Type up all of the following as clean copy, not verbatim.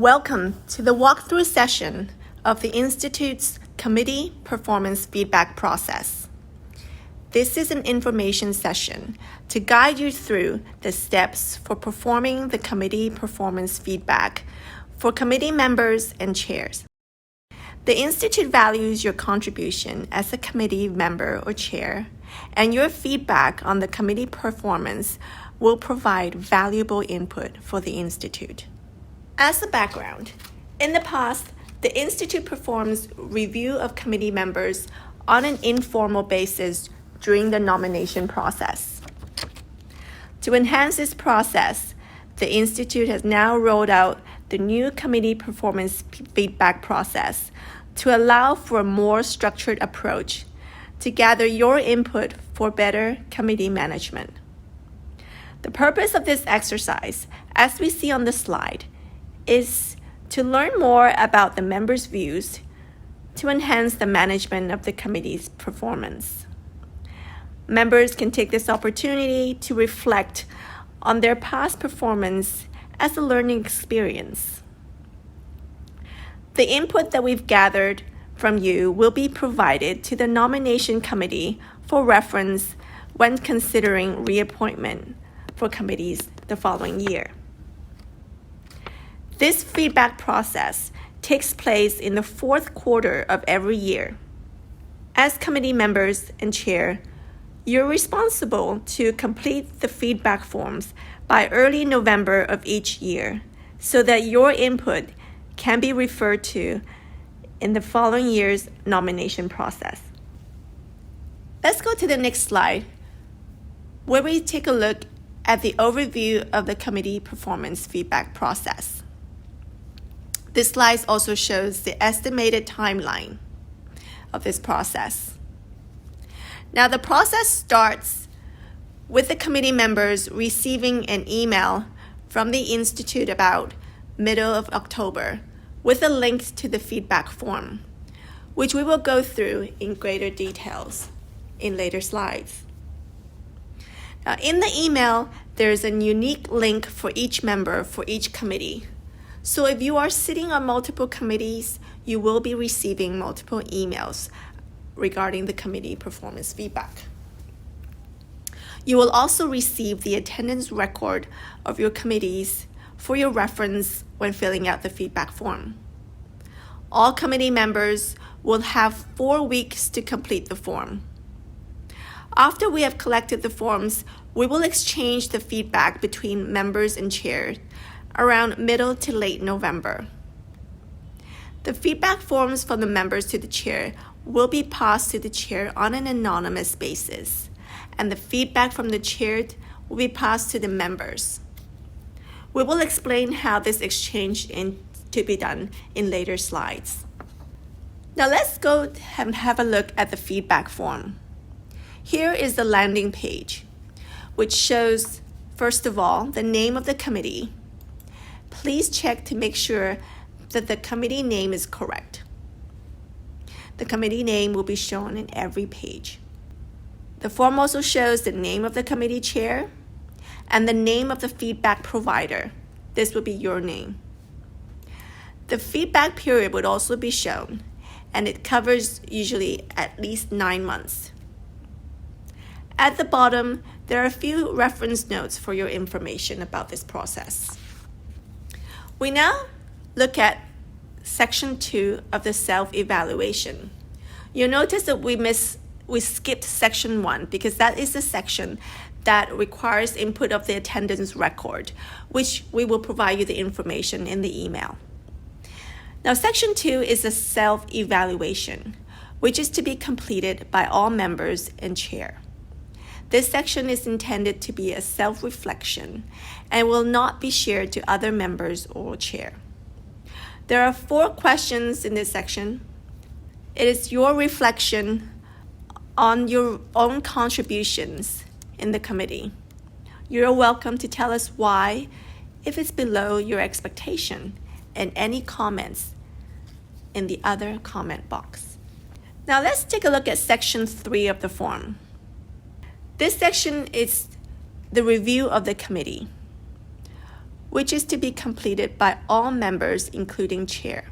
Welcome to the walkthrough session of the Institute's Committee Performance Feedback Process. This is an information session to guide you through the steps for performing the committee performance feedback for committee members and chairs. The Institute values your contribution as a committee member or chair, and your feedback on the committee performance will provide valuable input for the Institute. As a background, in the past, the Institute performs review of committee members on an informal basis during the nomination process. To enhance this process, the Institute has now rolled out the new committee performance feedback process to allow for a more structured approach to gather your input for better committee management. The purpose of this exercise, as we see on the slide, is to learn more about the members' views to enhance the management of the committee's performance. Members can take this opportunity to reflect on their past performance as a learning experience. The input that we've gathered from you will be provided to the nomination committee for reference when considering reappointment for committees the following year. This feedback process takes place in the fourth quarter of every year. As committee members and chair, you're responsible to complete the feedback forms by early November of each year so that your input can be referred to in the following year's nomination process. Let's go to the next slide, where we take a look at the overview of the committee performance feedback process. This slide also shows the estimated timeline of this process. Now, the process starts with the committee members receiving an email from the Institute about middle of October with a link to the feedback form, which we will go through in greater details in later slides. Now, in the email, there's a unique link for each member for each committee. So if you are sitting on multiple committees, you will be receiving multiple emails regarding the committee performance feedback. You will also receive the attendance record of your committees for your reference when filling out the feedback form. All committee members will have 4 weeks to complete the form. After we have collected the forms, we will exchange the feedback between members and chair around middle to late November. The feedback forms from the members to the chair will be passed to the chair on an anonymous basis, and the feedback from the chair will be passed to the members. We will explain how this exchange is to be done in later slides. Now let's go and have a look at the feedback form. Here is the landing page, which shows, first of all, the name of the committee. Please check to make sure that the committee name is correct. The committee name will be shown in every page. The form also shows the name of the committee chair and the name of the feedback provider. This will be your name. The feedback period would also be shown, and it covers usually at least 9 months. At the bottom, there are a few reference notes for your information about this process. We now look at section 2 of the self-evaluation. You'll notice that we skipped section 1 because that is the section that requires input of the attendance record, which we will provide you the information in the email. Now, section 2 is a self-evaluation, which is to be completed by all members and chair. This section is intended to be a self-reflection and will not be shared to other members or chair. There are 4 questions in this section. It is your reflection on your own contributions in the committee. You're welcome to tell us why, if it's below your expectation, and any comments in the other comment box. Now let's take a look at section 3 of the form. This section is the review of the committee. which is to be completed by all members, including chair.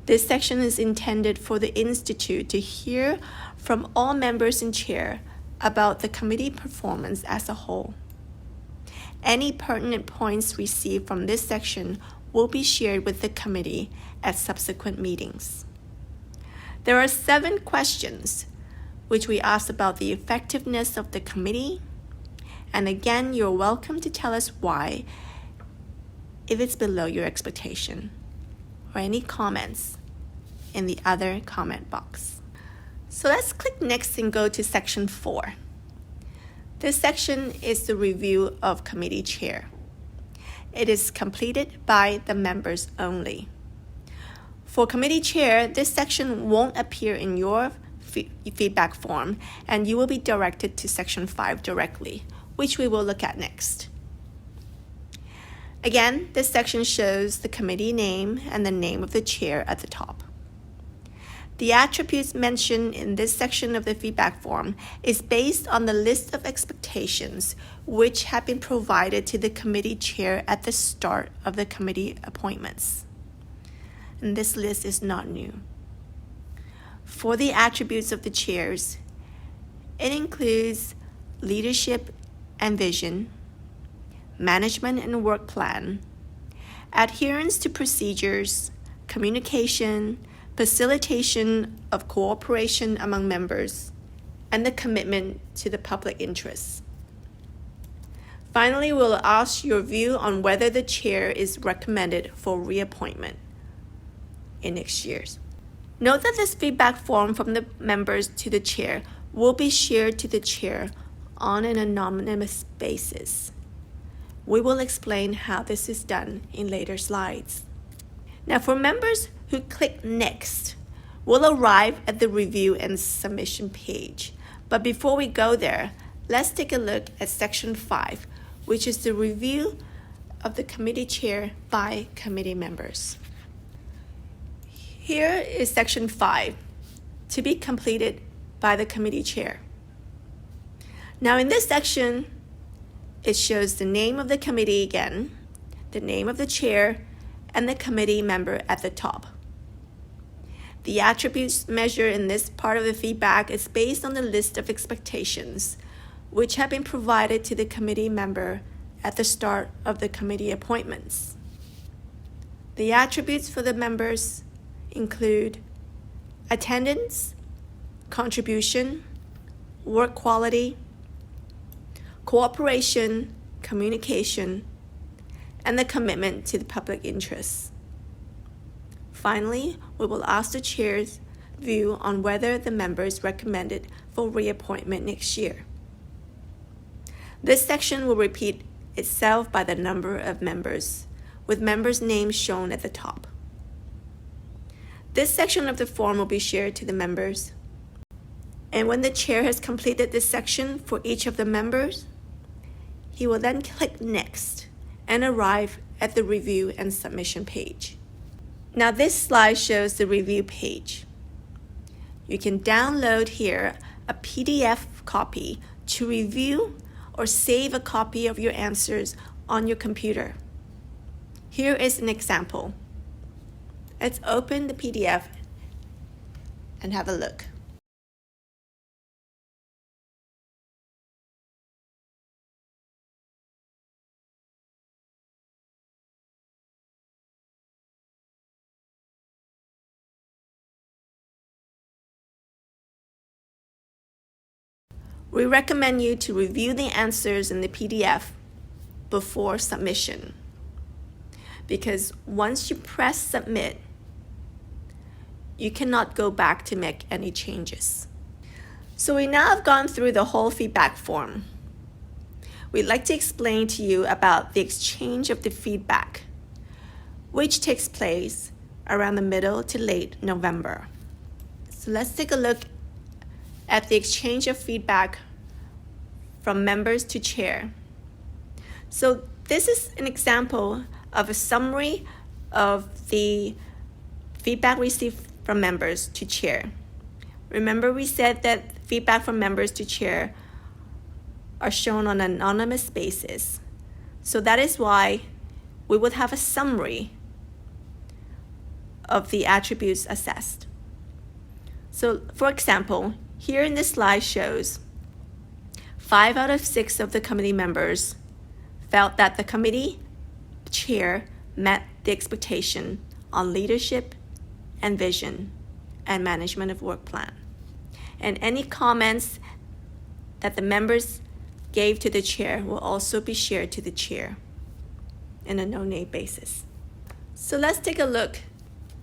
This section is intended for the Institute to hear from all members and chair about the committee performance as a whole. Any pertinent points received from this section will be shared with the committee at subsequent meetings. There are 7 questions which we asked about the effectiveness of the committee, and again, you're welcome to tell us why if it's below your expectation, or any comments in the other comment box. So let's click next and go to section 4. This section is the review of committee chair. It is completed by the members only. For committee chair, this section won't appear in your feedback form, and you will be directed to section 5 directly, which we will look at next. Again, this section shows the committee name and the name of the chair at the top. The attributes mentioned in this section of the feedback form is based on the list of expectations which have been provided to the committee chair at the start of the committee appointments. And this list is not new. For the attributes of the chairs, it includes leadership and vision, management and work plan, adherence to procedures, communication, facilitation of cooperation among members, and the commitment to the public interest. Finally, we'll ask your view on whether the chair is recommended for reappointment in next year's. Note that this feedback form from the members to the chair will be shared to the chair on an anonymous basis. We will explain how this is done in later slides. Now, for members who click next, we'll arrive at the review and submission page. But before we go there, let's take a look at section 5, which is the review of the committee chair by committee members. Here is section 5, to be completed by the committee chair. Now in this section, it shows the name of the committee again, the name of the chair, and the committee member at the top. The attributes measured in this part of the feedback is based on the list of expectations which have been provided to the committee member at the start of the committee appointments. The attributes for the members include attendance, contribution, work quality, cooperation, communication, and the commitment to the public interest. Finally, we will ask the chair's view on whether the member is recommended for reappointment next year. This section will repeat itself by the number of members, with members' names shown at the top. This section of the form will be shared to the members. And when the chair has completed this section for each of the members, he will then click Next and arrive at the review and submission page. Now this slide shows the review page. You can download here a PDF copy to review or save a copy of your answers on your computer. Here is an example. Let's open the PDF and have a look. We recommend you to review the answers in the PDF before submission, because once you press submit, you cannot go back to make any changes. So we now have gone through the whole feedback form. We'd like to explain to you about the exchange of the feedback, which takes place around the middle to late November. So let's take a look at the exchange of feedback from members to chair. So this is an example of a summary of the feedback received from members to chair. Remember, we said that feedback from members to chair are shown on an anonymous basis. So that is why we would have a summary of the attributes assessed. So for example, here in this slide shows 5 out of 6 of the committee members felt that the committee chair met the expectation on leadership and vision and management of work plan. And any comments that the members gave to the chair will also be shared to the chair in a no-name basis. So let's take a look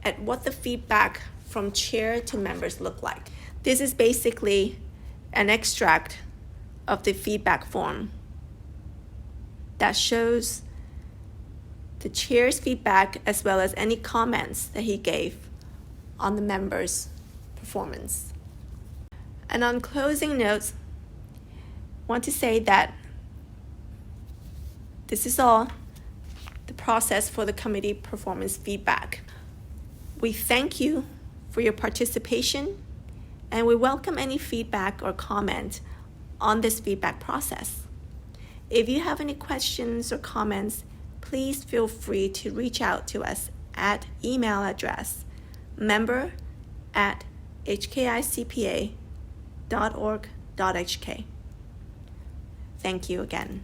at what the feedback from chair to members look like. This is basically an extract of the feedback form that shows the chair's feedback as well as any comments that he gave on the members' performance. And on closing notes, I want to say that this is all the process for the committee performance feedback. We thank you for your participation, and we welcome any feedback or comment on this feedback process. If you have any questions or comments, please feel free to reach out to us at email address member@hkicpa.org.hk. Thank you again.